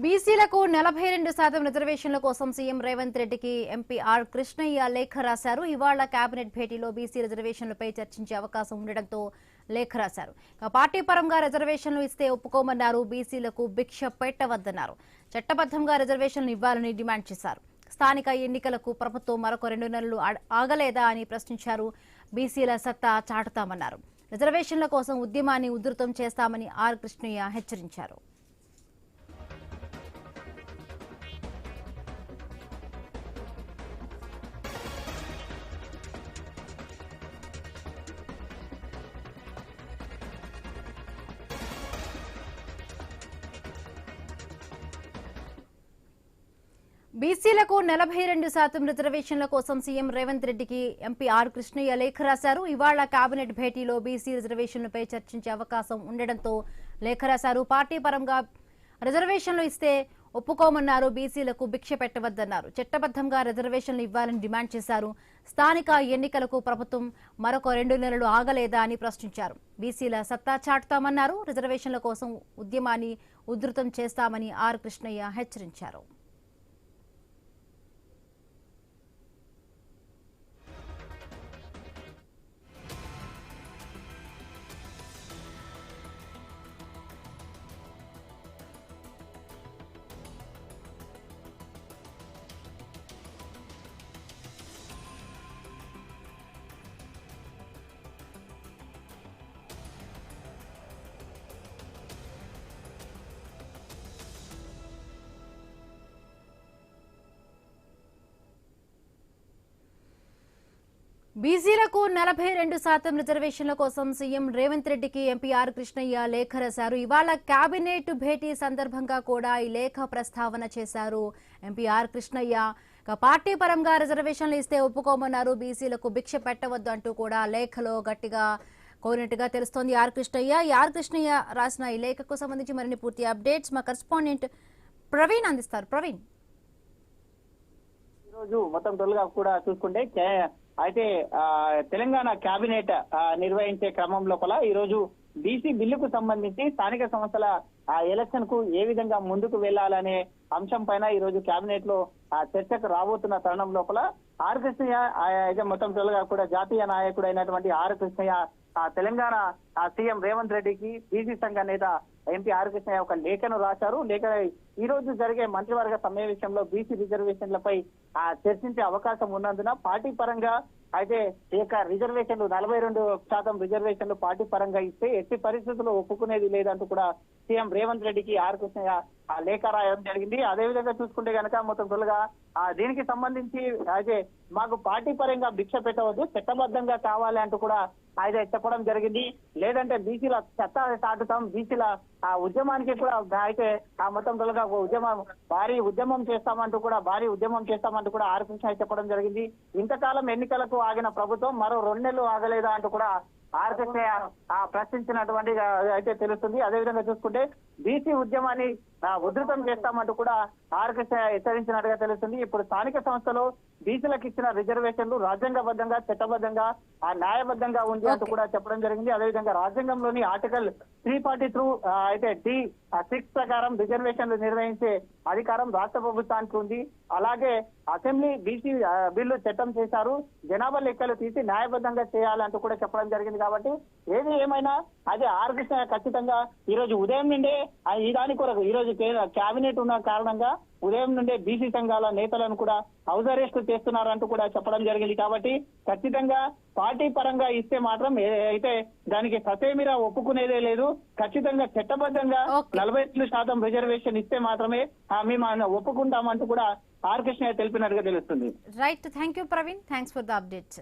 బీసీలకు 42% రిజర్వేషన్ల కోసం సీఎం రేవంత్ రెడ్డికి ఎంపీ ఆర్ కృష్ణయ్య లేఖ రాశారు. ఇవాళ కేబినెట్ భేటీలో బీసీ రిజర్వేషన్లపై చర్చించే అవకాశం ఉండడంతో లేఖ రాశారు. పార్టీ పరంగా రిజర్వేషన్లు ఇస్తే ఒప్పుకోమన్నారు. బీసీలకు భిక్ష పెట్టవద్దన్నారు. చట్టబద్ధంగా రిజర్వేషన్లు ఇవ్వాలని డిమాండ్ చేశారు. స్థానిక ఎన్నికలకు ప్రభుత్వం మరొక 2 నెలలు ఆగలేదా అని ప్రశ్నించారు. బీసీల సత్తా చాటుతామన్నారు. రిజర్వేషన్ల కోసం ఉద్యమాన్ని ఉధృతం చేస్తామని ఆర్ కృష్ణయ్య హెచ్చరించారు. బీసీలకు 42% రిజర్వేషన్ల కోసం సీఎం రేవంత్ రెడ్డికి ఎంపీ ఆర్ కృష్ణయ్య లేఖ రాశారు. ఇవాళ కేబినెట్ భేటీలో బీసీ రిజర్వేషన్లపై చర్చించే అవకాశం ఉండడంతో లేఖ రాశారు. పార్టీ పరంగా రిజర్వేషన్లు ఇస్తే ఒప్పుకోమన్నారు. బీసీలకు భిక్ష పెట్టవద్దన్నారు. చట్టబద్ధంగా రిజర్వేషన్లు ఇవ్వాలని డిమాండ్ చేశారు. స్థానిక ఎన్నికలకు ప్రభుత్వం మరొక 2 నెలలు ఆగలేదా అని ప్రశ్నించారు. బీసీల సత్తా చాటుతామన్నారు. రిజర్వేషన్ల కోసం ఉద్యమాన్ని ఉధృతం చేస్తామని ఆర్ కృష్ణయ్య హెచ్చరించారు. బీసీలకు 42% రిజర్వేషన్ల కోసం సీఎం రేవంత్ రెడ్డికి ఎంపీ ఆర్ కృష్ణయ్య లేఖ రాశారు. ఇవాళ కేబినెట్ భేటీ సందర్భంగా కూడా ఈ లేఖ ప్రస్తావన చేశారు ఎంపీ ఆర్ కృష్ణయ్య. పార్టీ పరంగా రిజర్వేషన్లు ఇస్తే ఒప్పుకోమన్నారు. బీసీలకు భిక్ష పెట్టవద్దు అంటూ కూడా లేఖలో గట్టిగా కోరినట్టుగా తెలుస్తోంది ఆర్ కృష్ణయ్య. ఆర్ కృష్ణయ్య రాసిన ఈ లేఖకు సంబంధించి మరిన్ని పూర్తి అప్డేట్స్ మా కరెస్పాండెంట్ ప్రవీణ్ అందిస్తారు. ప్రవీణ్, ఈరోజు మొత్తం టోల్గా కూడా చూసుకుంటే అయితే తెలంగాణ కేబినెట్ నిర్వహించే క్రమం లోపల ఈ రోజు బీసీ బిల్లుకు సంబంధించి స్థానిక సంస్థల ఎలక్షన్ కు ఏ విధంగా ముందుకు వెళ్లాలనే అంశం పైన ఈ రోజు కేబినెట్ లో చర్చకు రాబోతున్న తరుణం లోపల ఆర్ కృష్ణయ్య అయితే మొత్తం టోల్గా కూడా జాతీయ నాయకుడు అయినటువంటి ఆర్ కృష్ణయ్య తెలంగాణ సీఎం రేవంత్ రెడ్డికి బీసీ సంఘ నేత ఎంపీ ఆర్ కృష్ణయ్య ఒక లేఖను రాశారు. లేఖ ఈ రోజు జరిగే మంత్రివర్గ సమావేశంలో బీసీ రిజర్వేషన్లపై చర్చించే అవకాశం ఉన్నందున పార్టీ పరంగా అయితే రిజర్వేషన్లు 42% రిజర్వేషన్లు పార్టీ పరంగా ఇస్తే ఎట్టి పరిస్థితుల్లో ఒప్పుకునేది లేదంటూ కూడా సీఎం రేవంత్ రెడ్డికి ఆర్ కృష్ణయ్య లేఖ రాయడం జరిగింది. అదేవిధంగా చూసుకుంటే కనుక మొత్తం తొలగా దీనికి సంబంధించి అయితే మాకు పార్టీ పరంగా భిక్ష పెట్టవద్దు, చట్టబద్ధంగా కావాలి అంటూ కూడా అయితే చెప్పడం జరిగింది. లేదంటే బీసీల చట్ట చాటుతాం, బీసీల ఉద్యమానికి కూడా అయితే మొత్తం తొలగా భారీ ఉద్యమం చేస్తామంటూ కూడా ఆర్ కృష్ణయ్య చెప్పడం జరిగింది. ఇంతకాలం ఎన్నికలకు ఆగిన ప్రభుత్వం మరో 2 నెలలు ఆగలేదా అంటూ కూడా ఆర్ కృష్ణయ్య ప్రశ్నించినటువంటి అయితే తెలుస్తుంది. అదేవిధంగా చూసుకుంటే బీసీ ఉద్యమాన్ని ఉధృతం చేస్తామంటూ కూడా ఆర్ కృష్ణయ్య హెచ్చరించినట్టుగా తెలుస్తుంది. ఇప్పుడు స్థానిక సంస్థలో బీసీలకు ఇచ్చిన రిజర్వేషన్లు రాజ్యాంగబద్ధంగా, చట్టబద్ధంగా, న్యాయబద్ధంగా ఉంది అంటూ కూడా చెప్పడం జరిగింది. అదేవిధంగా రాజ్యాంగంలోని ఆర్టికల్ 342 అయితే D6 ప్రకారం రిజర్వేషన్లు నిర్వహించే అధికారం రాష్ట్ర ప్రభుత్వానికి ఉంది. అలాగే అసెంబ్లీ బీసీ బిల్లు చట్టం చేశారు. జనాభా లెక్కలు తీసి న్యాయబద్ధంగా చేయాలంటూ కూడా చెప్పడం జరిగింది. కాబట్టి ఏది ఏమైనా అదే ఆర్ కృష్ణయ్య ఖచ్చితంగా ఈ రోజు ఉదయం నుండే ఈ దాని కొరకు ఈ రోజు కేబినెట్ ఉన్న కారణంగా ఉదయం నుండే బీసీ సంఘాల నేతలను కూడా హౌస్ అరెస్ట్ చేస్తున్నారంటూ కూడా చెప్పడం జరిగింది. కాబట్టి ఖచ్చితంగా పార్టీ పరంగా ఇస్తే మాత్రం అయితే దానికి ససేమిరా ఒప్పుకునేదే లేదు. ఖచ్చితంగా చట్టబద్ధంగా 42% రిజర్వేషన్ ఇస్తే మాత్రమే మేము ఒప్పుకుంటామంటూ కూడా ఆర్ కృష్ణయ్య తెలిపినట్టుగా తెలుస్తుంది. Right, thank you Praveen, thanks for the updates.